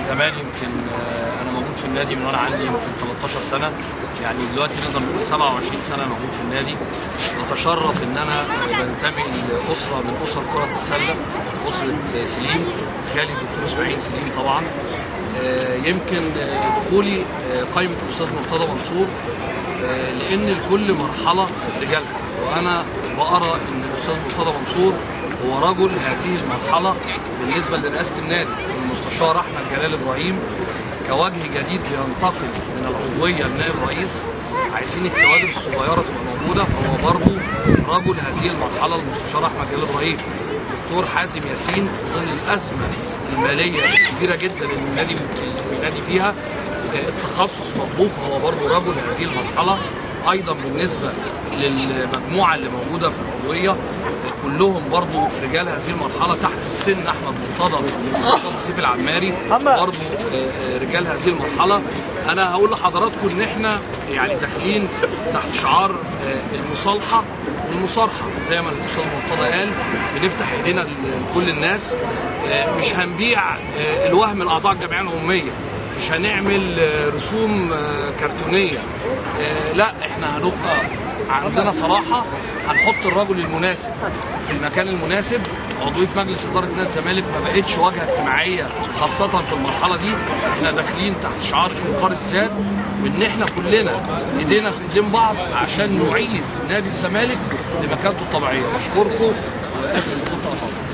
زمان يمكن انا موجود في النادي من وانا عندي يمكن 13 سنه، يعني دلوقتي نقدر نقول 27 سنه موجود في النادي. بتشرف ان انا بنتمي لاسره من اسر كره السله، اسره سليم، خالي الدكتور اسماعيل سليم طبعا. يمكن دخولي قائمه الاستاذ مرتضى منصور لان لكل مرحله رجالها، وانا بأرى ان الاستاذ مرتضى منصور هو رجل هذه المرحله بالنسبه لرئاسه النادي. المستشار احمد جلال ابراهيم كوجه جديد بينتقل من العضويه لنائب الرئيس، عايزين الكوادر الصغيره تبقى موجوده، فهو برضه رجل هذه المرحله المستشار احمد جلال ابراهيم. الدكتور حازم ياسين في ظل الازمه الماليه الكبيره جدا اللي النادي بينادي فيها التخصص مطلوب، فهو برضه رجل هذه المرحله. ايضا بالنسبه للمجموعه اللي موجوده في العضويه كلهم برضو رجال هذه المرحله تحت السن. احمد مرتضى سيف العماري برضو رجال هذه المرحله. انا هقول لحضراتكم ان احنا يعني داخلين تحت شعار المصالحه والمصارحه زي ما الاستاذ مرتضى قال، بنفتح ايدينا لكل الناس، مش هنبيع الوهم الاعضاء الجمعيه العموميه، مش هنعمل رسوم كرتونيه، لا احنا هنبقى عندنا صراحه، هنحط الرجل المناسب في المكان المناسب. عضويه مجلس اداره نادي الزمالك ما بقتش واجهه اجتماعيه خاصه في المرحله دي، احنا داخلين تحت شعار انقاذ الذات، وان احنا كلنا ايدينا في ايدين بعض عشان نعيد نادي الزمالك لمكانته الطبيعيه. بشكركم واسف اذا كنت قطعت.